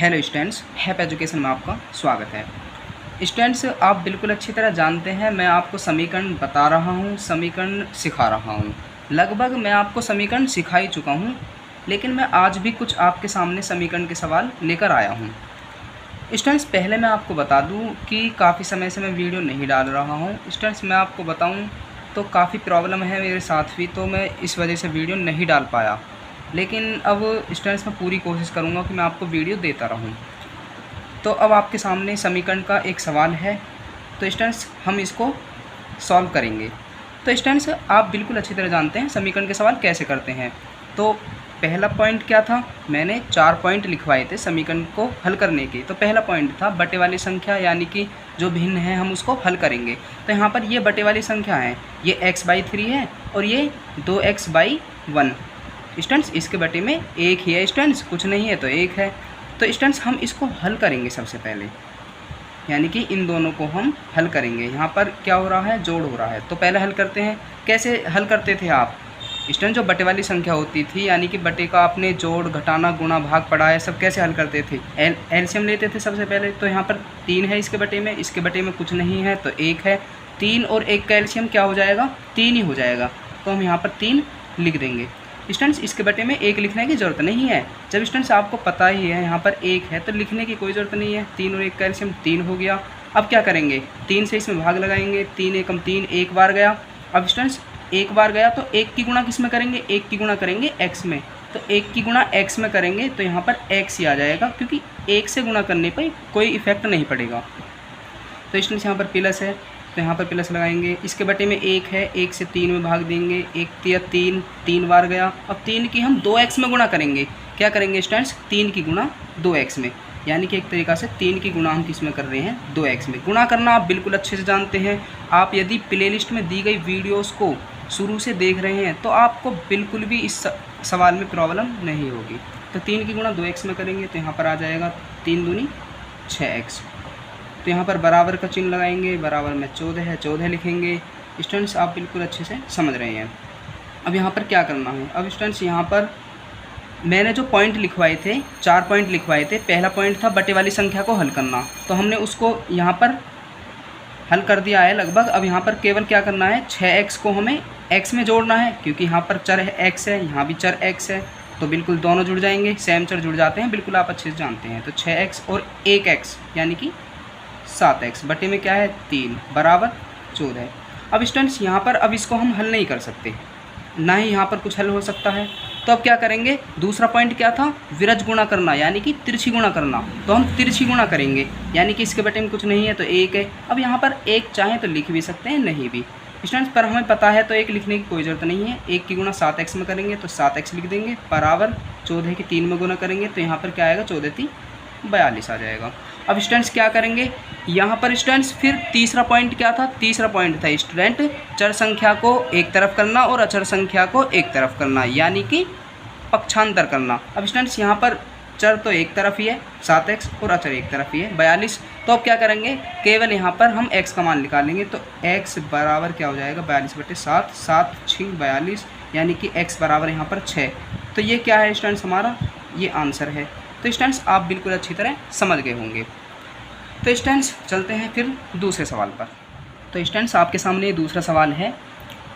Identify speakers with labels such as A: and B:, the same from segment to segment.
A: Hello students, हैप education में आपका स्वागत है। स्टूडेंट्स, आप बिल्कुल अच्छी तरह जानते हैं मैं आपको समीकरण बता रहा हूं, समीकरण सिखा रहा हूं। लगभग मैं आपको समीकरण सिखा ही चुका हूं, लेकिन मैं आज भी कुछ आपके सामने समीकरण के सवाल लेकर आया हूं। स्टूडेंट्स, पहले मैं आपको बता दूं कि काफ़ी समय से मैं वीडियो नहीं डाल रहा हूं। स्टूडेंट्स, मैं आपको बताऊँ तो काफ़ी प्रॉब्लम है मेरे साथ भी, तो मैं इस वजह से वीडियो नहीं डाल पाया। लेकिन अब स्टूडेंट्स मैं पूरी कोशिश करूँगा कि मैं आपको वीडियो देता रहूँ। तो अब आपके सामने समीकरण का एक सवाल है, तो स्टूडेंट्स हम इसको सॉल्व करेंगे। तो स्टूडेंट्स, आप बिल्कुल अच्छी तरह जानते हैं समीकरण के सवाल कैसे करते हैं। तो पहला पॉइंट क्या था, मैंने 4 पॉइंट लिखवाए थे समीकरण को हल करने के। तो पहला पॉइंट था बटे वाली संख्या, यानी कि जो भिन्न है हम उसको हल करेंगे। तो यहाँ पर ये बटे वाली संख्या है, ये x/3 है और ये 2x/1। स्टूडेंट्स, इसके बटे में एक ही है, स्टूडेंट्स कुछ नहीं है तो एक है। तो स्टूडेंट्स हम इसको हल करेंगे सबसे पहले, यानी कि इन दोनों को हम हल करेंगे। यहाँ पर क्या हो रहा है, जोड़ हो रहा है। तो पहले हल करते हैं। कैसे हल करते थे आप स्टूडेंट? जो बटे वाली संख्या होती थी, यानी कि बटे का आपने जोड़, घटाना, गुणा, भाग पढ़ा है, सब कैसे हल करते थे? एलसीएम लेते थे सबसे पहले। तो यहाँ पर 3 है इसके बटे में, इसके बटे में कुछ नहीं है तो 1 है। 3 और 1 का एलसीएम क्या हो जाएगा? 3 ही हो जाएगा। तो हम यहाँ पर 3 लिख देंगे। स्टूडेंट्स, इसके बटे में 1 लिखने की ज़रूरत नहीं है। जब स्टूडेंट्स आपको पता ही है यहाँ पर 1 है तो लिखने की कोई ज़रूरत नहीं है। 3 और 1 का एलसीएम 3 हो गया। अब क्या करेंगे, 3 से इसमें भाग लगाएंगे। 3 एकम 3, एक बार गया। अब स्टूडेंट्स एक बार गया तो 1 की गुणा किस में करेंगे? 1 की गुणा करेंगे x में। तो 1 की गुणा x में करेंगे तो यहाँ पर x ही आ जाएगा, क्योंकि 1 से गुणा करने पर कोई इफेक्ट नहीं पड़ेगा। तो स्टूडेंट्स यहाँ पर प्लस है तो यहाँ पर प्लस लगाएंगे। इसके बटे में 1 है, 1 से 3 में भाग देंगे। 1 तिया 3, 3 बार गया। अब 3 की हम 2x में गुणा करेंगे। क्या करेंगे स्टूडेंट्स? 3 की गुणा 2x में, यानी कि एक तरीक़ा से 3 की गुणा हम किस में कर रहे हैं? 2x में। गुणा करना आप बिल्कुल अच्छे से जानते हैं। आप यदि प्लेलिस्ट में दी गई वीडियोस को शुरू से देख रहे हैं तो आपको बिल्कुल भी इस सवाल में प्रॉब्लम नहीं होगी। तो 3 की गुणा 2x में करेंगे तो यहाँ पर आ जाएगा 3 दूनी 6x। तो यहाँ पर बराबर का चिन्ह लगाएंगे, बराबर में 14 है, 14 लिखेंगे। स्टूडेंट्स, आप बिल्कुल अच्छे से समझ रहे हैं। अब यहाँ पर क्या करना है? अब स्टूडेंट्स यहाँ पर मैंने जो पॉइंट लिखवाए थे, 4 पॉइंट लिखवाए थे। पहला पॉइंट था बटे वाली संख्या को हल करना, तो हमने उसको यहाँ पर हल कर दिया है लगभग। अब यहाँ पर केवल क्या करना है, 6x को हमें x में जोड़ना है, क्योंकि यहाँ पर चर x है, यहाँ भी चर x है। तो बिल्कुल दोनों जुड़ जाएंगे, सेम चर जुड़ जाते हैं, बिल्कुल आप अच्छे से जानते हैं। तो 6x और 1x यानी कि 7x बटे में क्या है? 3 बराबर 14। अब स्टूडेंट्स यहाँ पर अब इसको हम हल नहीं कर सकते, ना ही यहाँ पर कुछ हल हो सकता है। तो अब क्या करेंगे? दूसरा पॉइंट क्या था? विरज गुणा करना, यानी कि तिरछी गुणा करना। तो हम तिरछी गुणा करेंगे, यानी कि इसके बटे में कुछ नहीं है तो 1 है। अब यहाँ पर 1 चाहें तो लिख भी सकते हैं, नहीं भी स्टूडेंट्स, पर हमें पता है तो 1 लिखने की कोई ज़रूरत नहीं है। 1 की गुणा 7x में करेंगे तो 7x लिख देंगे, बराबर 14 की 3 में गुणा करेंगे तो यहाँ पर क्या आएगा? 14 3 42 आ जाएगा। अब स्टूडेंट्स क्या करेंगे यहाँ पर? स्टूडेंट्स फिर तीसरा पॉइंट क्या था? तीसरा पॉइंट था स्टूडेंट चर संख्या को एक तरफ करना और अचर संख्या को एक तरफ करना, यानी कि पक्षांतर करना। अब स्टूडेंट्स यहाँ पर चर तो एक तरफ ही है 7x और अचर एक तरफ ही है 42। तो अब क्या करेंगे, केवल यहाँ पर हम x का मान निकालेंगे। तो x बराबर क्या हो जाएगा? 42/7, 7 6 42, यानी कि x बराबर यहाँ पर 6। तो ये क्या है स्टूडेंट्स? हमारा ये आंसर है। तो स्टूडेंट्स आप बिल्कुल अच्छी तरह समझ गए होंगे। तो स्टूडेंट्स चलते हैं फिर दूसरे सवाल पर। तो स्टूडेंट्स आपके सामने दूसरा सवाल है।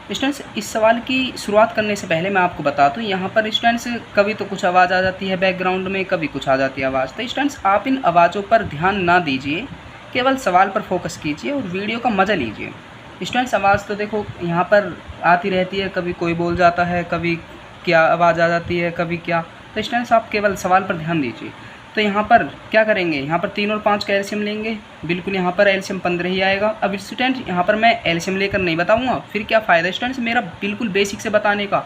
A: स्टूडेंट्स, इस सवाल की शुरुआत करने से पहले मैं आपको बता दूं, यहाँ पर स्टूडेंट्स कभी तो कुछ आवाज़ आ जाती है बैकग्राउंड में, कभी कुछ आ जाती है आवाज़। तो स्टूडेंट्स आप इन आवाज़ों पर ध्यान ना दीजिए, केवल सवाल पर फोकस कीजिए और वीडियो का मज़ा लीजिए। स्टूडेंट्स आवाज़ तो देखो यहाँ पर आती रहती है, कभी कोई बोल जाता है, कभी क्या आवाज़ आ जाती है, कभी क्या। तो स्टूडेंट्स आप केवल सवाल पर ध्यान दीजिए। तो यहाँ पर क्या करेंगे, यहाँ पर 3 और 5 का एलसीएम लेंगे। बिल्कुल यहाँ पर एलसीएम 15 ही आएगा। अब स्टूडेंट यहाँ पर मैं एलसीएम लेकर नहीं बताऊँगा, फिर क्या फ़ायदा स्टूडेंट्स मेरा बिल्कुल बेसिक से बताने का।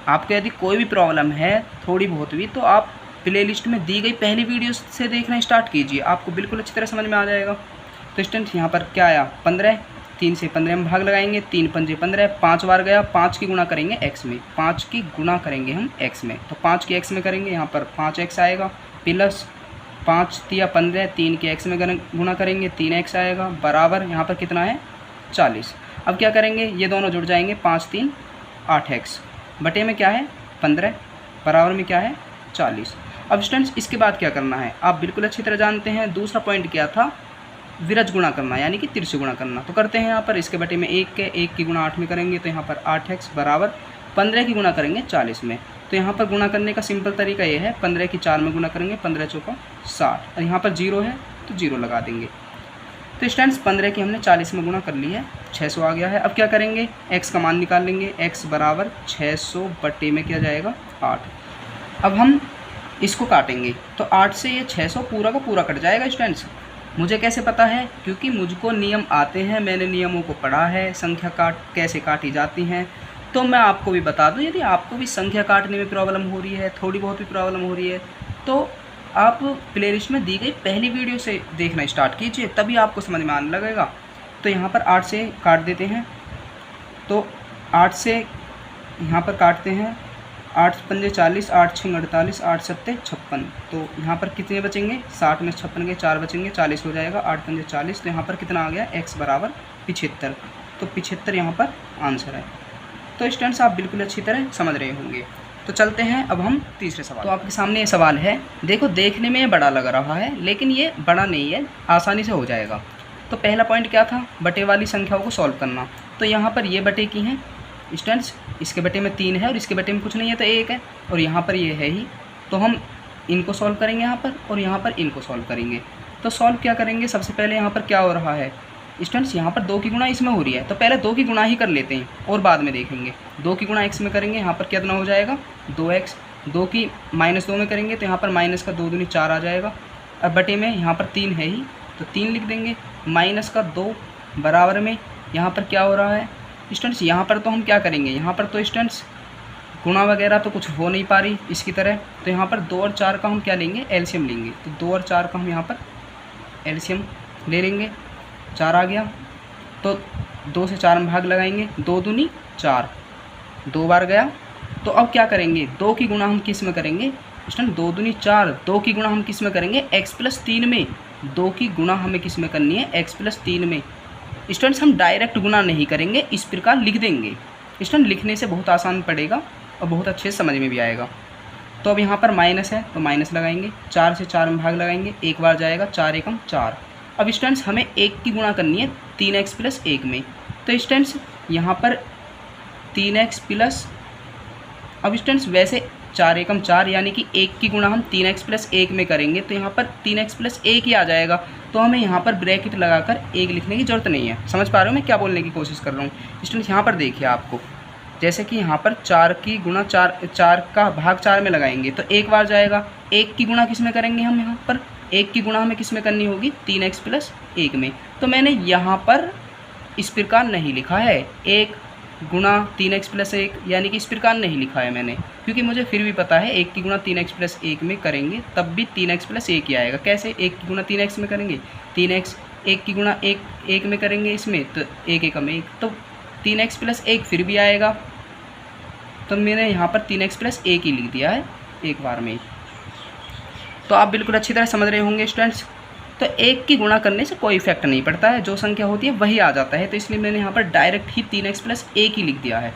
A: आपको यदि कोई भी प्रॉब्लम है थोड़ी बहुत भी, तो आप प्लेलिस्ट में दी गई पहली वीडियो से देखना स्टार्ट कीजिए, आपको बिल्कुल अच्छी तरह समझ में आ जाएगा। तो स्टूडेंट यहाँ पर क्या आया? 15। 3 से 15 में भाग लगाएंगे। 3 पंजे 15, 5 बार गया। 5 की गुणा करेंगे x में, 5 की गुणा करेंगे हम x में। तो 5 की x में करेंगे, यहाँ पर 5x आएगा, प्लस 5 तिया 15, 3 के x में गुणा करेंगे 3x आएगा, बराबर यहाँ पर कितना है? 40। अब क्या करेंगे, ये दोनों जुड़ जाएंगे, 5 3 8x बटे में क्या है? 15, बराबर में क्या है? 40। अब स्टूडेंट्स इसके बाद क्या करना है आप बिल्कुल अच्छी तरह जानते हैं। दूसरा पॉइंट क्या था, विरज गुणा करना यानी कि तिरछे गुणा करना। तो करते हैं यहाँ पर इसके बटे में 1 की गुणा 8 में करेंगे तो यहाँ पर 8x बराबर 15 की गुणा करेंगे 40 में। तो यहाँ पर गुणा करने का सिंपल तरीका ये है, 15 की 4 में गुणा करेंगे, 15 चौका 60 और यहाँ पर 0 है तो 0 लगा देंगे। तो स्टूडेंट्स 15 की हमने 40 में गुणा कर ली है, 600 आ गया है। अब क्या करेंगे, x का मान निकाल लेंगे, x बराबर 600 बटे में क्या जाएगा 8। अब हम इसको काटेंगे तो 8 से ये 600 पूरा का पूरा कट जाएगा। स्टूडेंट्स मुझे कैसे पता है, क्योंकि मुझको नियम आते हैं, मैंने नियमों को पढ़ा है, संख्या कैसे काटी जाती हैं। तो मैं आपको भी बता दूं, यदि आपको भी संख्या काटने में प्रॉब्लम हो रही है, थोड़ी बहुत भी प्रॉब्लम हो रही है, तो आप प्लेलिस्ट में दी गई पहली वीडियो से देखना स्टार्ट कीजिए, तभी आपको समझ में आने लगेगा। तो यहाँ पर 8 से काट देते हैं, तो 8 से यहाँ पर काटते हैं, 8 पंजे 40, 8 छः 48, 8 सत्ते 56। तो यहाँ पर कितने बचेंगे, 60 में 56 के 4 बचेंगे, 40 हो जाएगा, 8 पंजे 40। तो यहाँ पर कितना आ गया, x बराबर 75। तो 75 यहाँ पर आंसर है। तो स्टूडेंट्स आप बिल्कुल अच्छी तरह समझ रहे होंगे। तो चलते हैं अब हम तीसरे सवाल। तो आपके सामने ये सवाल है, देखो देखने में ये बड़ा लग रहा है लेकिन ये बड़ा नहीं है, आसानी से हो जाएगा। तो पहला पॉइंट क्या था, बटे वाली संख्याओं को सॉल्व करना। तो यहाँ पर ये बटे की हैं स्टूडेंट्स, इसके बटे में 3 है और इसके बटे में कुछ नहीं है तो 1 है, और यहाँ पर ये है ही। तो हम इनको सॉल्व करेंगे यहाँ पर और यहाँ पर इनको सॉल्व करेंगे। तो सॉल्व क्या करेंगे, सबसे पहले यहाँ पर क्या हो रहा है स्टूडेंट्स, यहाँ पर 2 की गुणा इसमें हो रही है, तो पहले 2 की गुणा ही कर लेते हैं और बाद में देखेंगे। 2 की गुणा x में करेंगे, यहाँ पर कितना हो जाएगा 2x। 2 की -2 में करेंगे तो यहाँ पर माइनस का 2 दूनी 4 आ जाएगा। अब बटे में यहाँ पर 3 है ही तो 3 लिख देंगे, माइनस का 2 बराबर में यहाँ पर क्या हो रहा है स्टूडेंट्स, यहाँ पर तो हम क्या करेंगे, यहाँ पर तो स्टूडेंट्स गुणा वगैरह तो कुछ हो नहीं पा रही इसकी तरह। तो यहाँ पर 2 और 4 का हम क्या लेंगे, एलसीएम लेंगे। तो 2 और 4 का हम यहाँ पर एलसीएम ले लेंगे, 4 आ गया। तो 2 से 4 में भाग लगाएंगे, 2 दूनी 4, 2 बार गया। तो अब क्या करेंगे, 2 की गुणा हम किस में करेंगे स्टूडेंट, 2 दूनी 4, 2 की गुणा हम किस में करेंगे, x+3 में। 2 की गुणा हमें किस में करनी है, x+3 में। स्टूडेंट्स हम डायरेक्ट गुणा नहीं करेंगे, इस प्रकार लिख देंगे। स्टूडेंट लिखने से बहुत आसान पड़ेगा और बहुत अच्छे से समझ में भी आएगा। तो अब यहाँ पर माइनस है तो माइनस लगाएंगे, 4 से 4 में भाग लगाएंगे, 1 बार जाएगा, 4 एकम 4। अब स्टूडेंट्स हमें 1 की गुणा करनी है 3x + 1 में। तो स्टूडेंट्स यहाँ पर 3x प्लस, अब स्टूडेंट्स वैसे 4 एकम 4 यानी कि 1 की गुणा हम 3x + 1 में करेंगे तो यहाँ पर 3x + 1 ही आ जाएगा। तो हमें यहाँ पर ब्रैकेट लगाकर 1 लिखने की ज़रूरत नहीं है। समझ पा रहे हो मैं क्या बोलने की कोशिश कर रहा हूँ स्टूडेंट्स। यहाँ पर देखिए आपको, जैसे कि यहाँ पर 4 की गुणा 4 का भाग 4 में लगाएंगे तो 1 बार जाएगा। 1 की गुणा किस में करेंगे हम, यहाँ पर 1 की गुणा हमें किस में करनी होगी, 3x + 1 में। तो मैंने यहाँ पर इस प्रकार नहीं लिखा है 1 गुणा 3x + 1, यानी कि इस प्रकार नहीं लिखा है मैंने, क्योंकि मुझे फिर भी पता है 1 की गुणा 3x + 1 में करेंगे तब भी 3x + 1 ही आएगा। कैसे, 1 की गुणा 3x में करेंगे 3x, 1 की गुणा 1 में करेंगे इसमें तो 1 एकम 1, तो 3x + 1 फिर भी आएगा। तो मैंने यहाँ पर 3x + 1 ही लिख दिया है एक बार में। तो आप बिल्कुल अच्छी तरह समझ रहे होंगे स्टूडेंट्स। तो 1 की गुणा करने से कोई इफेक्ट नहीं पड़ता है, जो संख्या होती है वही आ जाता है। तो इसलिए मैंने यहाँ पर डायरेक्ट ही 3x + 1 ही लिख दिया है।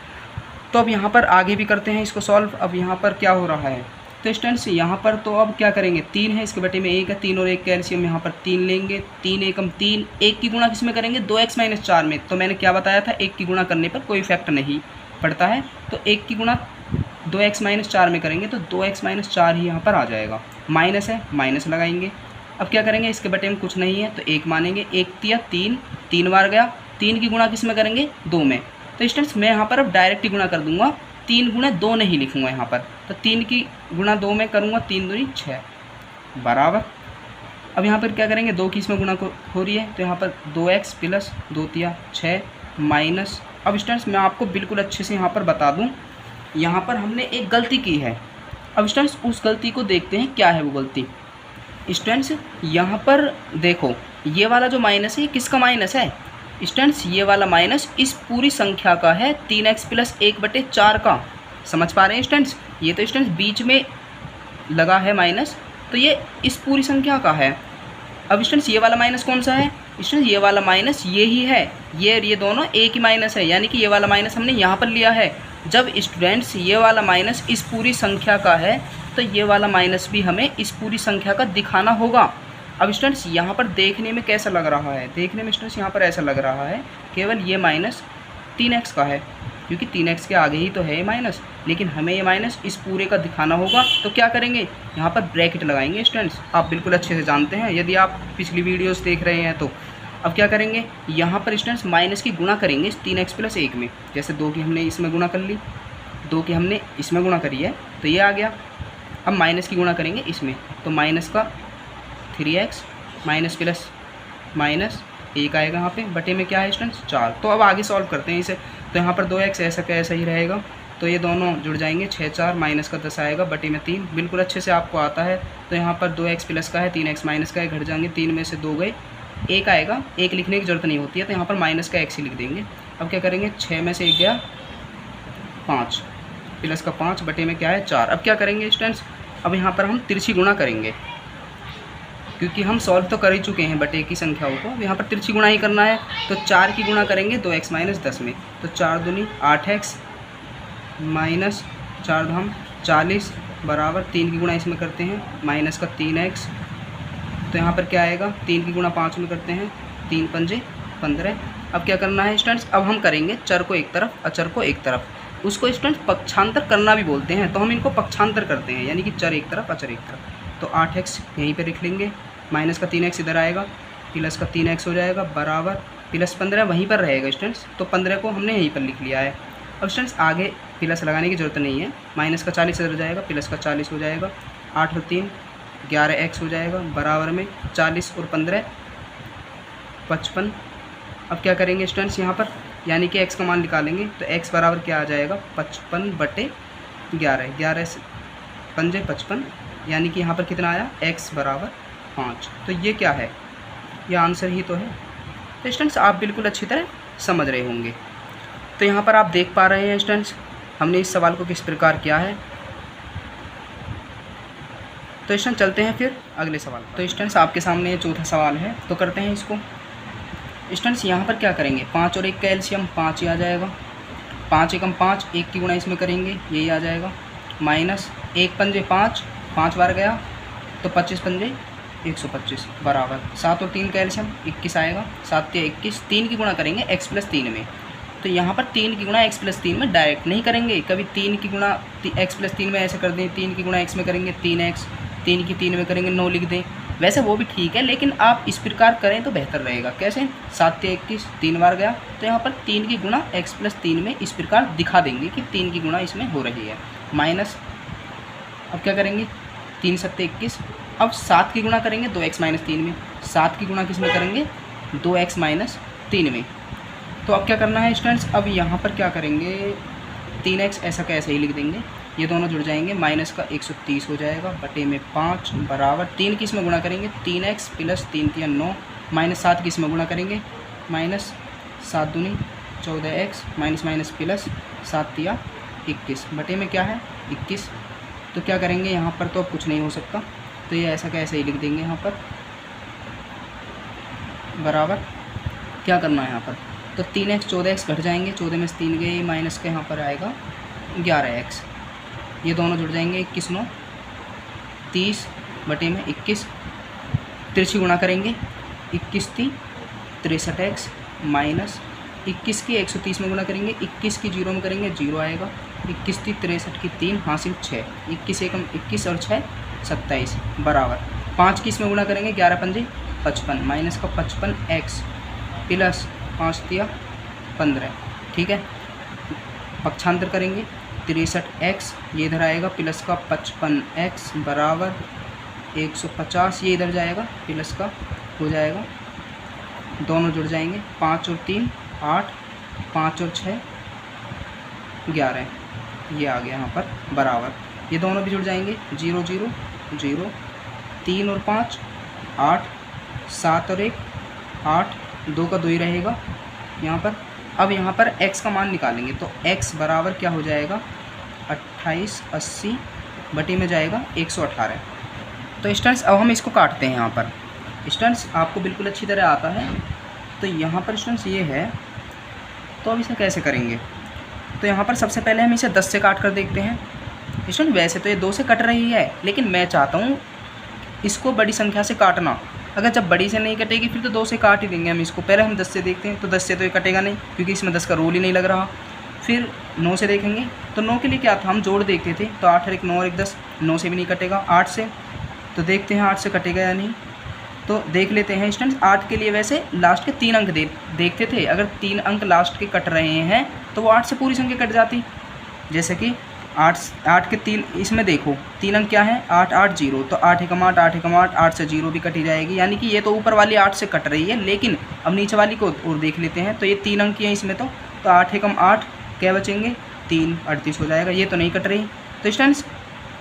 A: तो अब यहाँ पर आगे भी करते हैं इसको सॉल्व। अब यहाँ पर क्या हो रहा है, तो स्टूडेंट्स यहाँ पर तो अब क्या करेंगे, 3 है, इसके बटे में 1 है, 3 और 1 का एलसीएम यहाँ पर 3 लेंगे, 3 एकम 3। 1 की गुणा किस में करेंगे, 2x - 4 में। तो मैंने क्या बताया था, 1 की गुणा करने पर कोई इफेक्ट नहीं पड़ता है। तो 1 की गुणा 2x - 4 में करेंगे तो 2x - 4 ही यहाँ पर आ जाएगा। माइनस है, माइनस लगाएंगे। अब क्या करेंगे, इसके बटे में कुछ नहीं है तो 1 मानेंगे, 1 तिया 3, 3 बार गया। 3 की गुणा किस में करेंगे, 2 में। तो स्टूडेंट्स मैं यहाँ पर अब डायरेक्ट ही गुणा कर दूंगा, 3 गुणा 2 नहीं लिखूंगा यहाँ पर। तो 3 की गुणा 2 में करूँगा, 3 दूनी 6 बराबर। अब यहाँ पर क्या करेंगे, 2 की इसमें गुणा हो रही है तो यहाँ पर 2x + 2 तिया 6 माइनस। अब स्टूडेंट्स मैं आपको बिल्कुल अच्छे से यहाँ पर बता दूँ, यहाँ पर हमने एक गलती की है। अब स्टूडेंट्स उस गलती को देखते हैं क्या है वो गलती। स्टूडेंट्स यहाँ पर देखो, ये वाला जो माइनस है ये किसका माइनस है स्टूडेंट्स, ये वाला माइनस इस पूरी संख्या का है, 3x + 1/4 का। समझ पा रहे हैं स्टूडेंट्स, ये तो स्टूडेंट्स बीच में लगा है माइनस, तो ये इस पूरी संख्या का है। अब स्टूडेंट्स ये वाला माइनस कौन सा है स्टूडेंट्स, ये वाला माइनस ये ही है, ये दोनों एक ही माइनस है, यानी कि ये वाला माइनस हमने यहाँ पर लिया है। जब स्टूडेंट्स ये वाला माइनस इस पूरी संख्या का है तो ये वाला माइनस भी हमें इस पूरी संख्या का दिखाना होगा। अब स्टूडेंट्स यहाँ पर देखने में कैसा लग रहा है, देखने में स्टूडेंट्स यहाँ पर ऐसा लग रहा है केवल ये माइनस 3x का है, क्योंकि 3x के आगे ही तो है ये माइनस, लेकिन हमें ये माइनस इस पूरे का दिखाना होगा। तो क्या करेंगे, यहाँ पर ब्रैकेट लगाएंगे स्टूडेंट्स, आप बिल्कुल अच्छे से जानते हैं यदि आप पिछली वीडियोस देख रहे हैं तो। अब क्या करेंगे, यहाँ पर स्टूडेंट्स माइनस की गुणा करेंगे इस 3x + 1 में। जैसे 2 की हमने इसमें गुणा कर ली, 2 की हमने इसमें गुणा करी है तो ये आ गया। अब माइनस की गुणा करेंगे इसमें, तो माइनस का 3x माइनस प्लस माइनस 1 आएगा यहाँ पे, बटे में क्या है स्टूडेंट्स 4। तो अब आगे सॉल्व करते हैं इसे। तो यहाँ पर 2x ऐसा का ऐसा ही रहेगा, तो ये दोनों जुड़ जाएंगे, 6 4 माइनस का 10 आएगा बटे में 3, बिल्कुल अच्छे से आपको आता है। तो यहाँ पर 2x प्लस का है, 3x माइनस का है, घट जाएंगे, 3 में से 2 गए, 1 आएगा, 1 लिखने की जरूरत नहीं होती है, तो यहाँ पर माइनस का x ही लिख देंगे। अब क्या करेंगे, 6 में से 1 गया 5, प्लस का 5 बटे में क्या है 4। अब क्या करेंगे स्टूडेंट्स, अब यहाँ पर हम तिरछी गुणा करेंगे, क्योंकि हम सॉल्व तो कर ही चुके हैं बटे की संख्याओं को, यहाँ पर तिरछी गुणा ही करना है। तो 4 की गुणा करेंगे 2x माइनस 10 में, तो 4 दूनी 8x माइनस 4 धाम 40 बराबर 3 की गुणा इसमें करते हैं माइनस का 3x। तो यहाँ पर क्या आएगा, 3 की गुणा 5 में करते हैं, 3 पंजे 15। अब क्या करना है स्टूडेंट्स, अब हम करेंगे चर को एक तरफ, अचर को एक तरफ। उसको स्टूडेंट्स पक्षांतर करना भी बोलते हैं, तो हम इनको पक्षांतर करते हैं, यानी कि चर एक तरफ अचर एक तरफ। तो 8x यहीं पर लिख लेंगे, माइनस का 3x इधर आएगा, प्लस का 3x हो जाएगा बराबर प्लस 15 वहीं पर रहेगा स्टूडेंट्स, तो 15 को हमने यहीं पर लिख लिया है। अब स्टूडेंट्स आगे प्लस लगाने की ज़रूरत नहीं है, माइनस का 40 इधर जाएगा, प्लस का 40 हो जाएगा, 8 और 3 11x हो जाएगा बराबर में 40 और 15 55। अब क्या करेंगे स्टूडेंट्स यहाँ पर, यानी कि x का मान निकालेंगे, तो x बराबर क्या आ जाएगा 55 बटे 11, 11 से 5 55, यानी कि यहाँ पर कितना आया x बराबर 5। तो ये क्या है, ये आंसर ही तो है। तो स्टूडेंट्स आप बिल्कुल अच्छी तरह समझ रहे होंगे। तो यहाँ पर आप देख पा रहे हैं स्टूडेंट्स हमने इस सवाल को किस प्रकार किया है। तो स्टूडेंट्स चलते हैं फिर अगले सवाल। तो स्टूडेंट्स आपके सामने चौथा सवाल है, तो करते हैं इसको। स्टूडेंट्स यहाँ पर क्या करेंगे, 5 और 1 का एलसीएम 5 ही आ जाएगा, 5 एकम 5, 1 की गुणा इसमें करेंगे यही आ जाएगा, माइनस 1 पंजे 5, 5 बार गया तो 25 पंजे 125 बराबर 7 और 3 का एलसीएम 21 आएगा, 7 या 21, 3 की गुणा करेंगे x + 3 में। तो यहाँ पर 3 की गुणा x + 3 में डायरेक्ट नहीं करेंगे, कभी 3 की गुणा x + 3 में ऐसे कर दें, 3 की गुणा x में करेंगे 3x, 3 की 3 में करेंगे 9 लिख दें, वैसे वो भी ठीक है, लेकिन आप इस प्रकार करें तो बेहतर रहेगा। कैसे, 7 या 21, 3 बार गया, तो यहाँ पर 3 की गुणा x + 3 में इस प्रकार दिखा देंगे कि 3 की गुणा इसमें हो रही है, माइनस। अब क्या करेंगे, 3 7 21, अब 7 की गुणा करेंगे 2x - 3 में, 7 की गुणा किस में करेंगे 2x - 3 में। तो अब क्या करना है स्टूडेंट्स, अब यहाँ पर क्या करेंगे, 3x ऐसा का ऐसे ही लिख देंगे, ये दोनों जुड़ जाएंगे, माइनस का 130 हो जाएगा बटे में 5 बराबर 3 की इसमें गुणा करेंगे 3x + 3 × 9, माइनस 7 की इसमें गुणा करेंगे, माइनस 7 दूनी 14x माइनस माइनस प्लस 7 या 21 बटे में क्या है 21। तो क्या करेंगे यहाँ पर, तो अब कुछ नहीं हो सकता, तो ये ऐसा का ऐसे ही लिख देंगे यहाँ पर बराबर क्या करना है यहाँ पर, तो 3x 14x घट जाएंगे, 14 में से 3 गए, माइनस का यहाँ पर आएगा 11x, ये दोनों जुड़ जाएंगे 21 9 30 बटे में 21, तिरछी गुणा करेंगे 21 3 63x माइनस 21 की 130 में गुणा करेंगे, 21 की 0 में करेंगे 0 आएगा, 21 3 63 की 3 हासिल 6, 21 एकम 21 और 6 27 बराबर 5 की इसमें गुणा करेंगे 11 पंजे 55, माइनस का 55x प्लस 5 तिया 15। ठीक है, पक्षांतर करेंगे 63x, ये इधर आएगा प्लस का 55x बराबर 150, ये इधर जाएगा प्लस का हो जाएगा, दोनों जुड़ जाएंगे, 5 और 3 8, 5 और 6 11, ये आ गया यहाँ पर बराबर, ये दोनों भी जुड़ जाएंगे 0 0 0, 3 और 5 8, 7 और 1 8, 2 का 2 ही रहेगा यहाँ पर। अब यहाँ पर x का मान निकालेंगे, तो x बराबर क्या हो जाएगा 28 80 बटे में जाएगा 118। तो स्टूडेंट्स अब हम इसको काटते हैं यहाँ पर। स्टूडेंट्स आपको बिल्कुल अच्छी तरह आता है, तो यहाँ पर स्टूडेंट्स ये है, तो अब इसे कैसे करेंगे, तो यहाँ पर सबसे पहले हम इसे 10 से काट कर देखते हैं। स्टूडेंट वैसे तो ये 2 से कट रही है, लेकिन मैं चाहता हूँ इसको बड़ी संख्या से काटना। अगर जब बड़ी से नहीं कटेगी फिर तो 2 से काट ही देंगे हम इसको। पहले हम 10 से देखते हैं, तो 10 से तो ये कटेगा नहीं क्योंकि इसमें 10 का रोल ही नहीं लग रहा। फिर 9 से देखेंगे, तो 9 के लिए क्या था, हम जोड़ देखते थे, तो 8 और 1 9 और 1 10, 9 से भी नहीं कटेगा। 8 से, तो देखते हैं 8 से कटेगा या नहीं, तो देख लेते हैं स्टूडेंट्स। 8 के लिए वैसे लास्ट के 3 अंक देखते थे, अगर 3 अंक लास्ट के कट रहे हैं तो वो 8 से पूरी संख्या कट जाती। जैसे कि 8 के 3, इसमें देखो 3 अंक क्या है, 8 8 0, तो 8 एकम 8 8 एकम 8, 8 से 0 भी कटी जाएगी, यानी कि ये तो ऊपर वाली 8 से कट रही है। लेकिन अब नीचे वाली को और देख लेते हैं, तो ये 3 अंक की है इसमें, तो 8 एकम 8 क्या बचेंगे, 3 38 हो जाएगा। ये तो नहीं कट रही, तो स्टूडेंट्स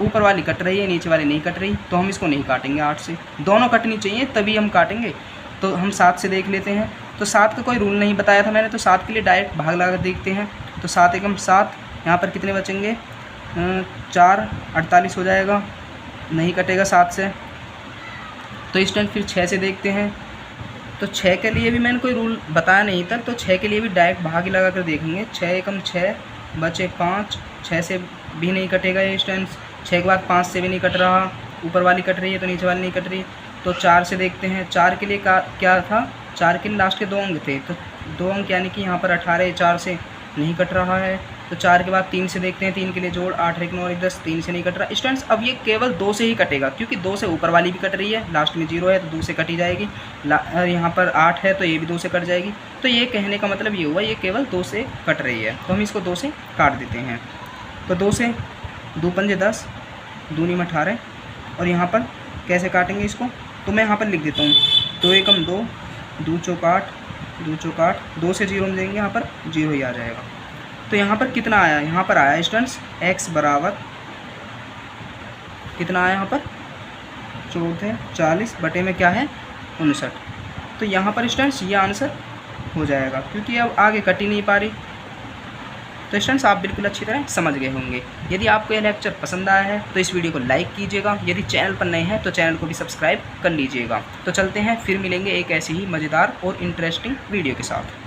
A: ऊपर वाली कट रही है, नीचे वाली नहीं कट रही, तो हम इसको नहीं काटेंगे 8 से। दोनों कटनी चाहिए तभी हम काटेंगे। तो हम 7 से देख लेते हैं, तो 7 का कोई रूल नहीं बताया था मैंने, तो 7 के लिए डायरेक्ट भाग लगा कर देखते हैं। तो 7 एकम 7, यहाँ पर कितने बचेंगे, 4 48 हो जाएगा, नहीं कटेगा 7 से। तो स्टूडेंट फिर 6 से देखते हैं, तो 6 के लिए भी मैंने कोई रूल बताया नहीं था, तो 6 के लिए भी डायरेक्ट भाग ही लगा कर देखेंगे। 6 एकम 6 बचे 5, 6 से भी नहीं कटेगा ये स्टूडेंट्स। 6 के बाद 5 से भी नहीं कट रहा, ऊपर वाली कट रही है तो नीचे वाली नहीं कट रही। तो 4 से देखते हैं, 4 के लिए क्या था, 4 के लिए लास्ट के 2 अंक थे, तो 2 अंक यानी कि यहाँ पर 18, 4 से नहीं कट रहा है। तो 4 के बाद 3 से देखते हैं, 3 के लिए जोड़ 8 1 9 1 10, 3 से नहीं कट रहा स्टूडेंट्स। अब ये केवल 2 से ही कटेगा, क्योंकि 2 से ऊपर वाली भी कट रही है, लास्ट में 0 है तो 2 से कटी जाएगी। यहाँ पर 8 है तो ये भी 2 से कट जाएगी। तो ये कहने का मतलब ये हुआ, ये केवल 2 से कट रही है, तो हम इसको 2 से काट देते हैं। तो 2 से 2 पंजे 10, दूनी में 18, और यहाँ पर कैसे काटेंगे इसको, तो मैं यहाँ पर लिख देता हूँ 2 एकम 2, 2 चौक 8, 2 चौक 8, 2 से 0 में देंगे, यहाँ पर 0 ही आ जाएगा। तो यहाँ पर कितना आया, यहाँ पर आया स्टूडेंट्स x बराबर कितना आया, यहाँ पर 14 40 बटे में क्या है 59। तो यहाँ पर स्टूडेंट्स ये आंसर हो जाएगा, क्योंकि अब आगे कट ही नहीं पा रही। तो स्टूडेंट्स आप बिल्कुल अच्छी तरह समझ गए होंगे। यदि आपको यह लेक्चर पसंद आया है तो इस वीडियो को लाइक कीजिएगा, यदि चैनल पर नए हैं तो चैनल को भी सब्सक्राइब कर लीजिएगा। तो चलते हैं, फिर मिलेंगे एक ऐसी ही मज़ेदार और इंटरेस्टिंग वीडियो के साथ।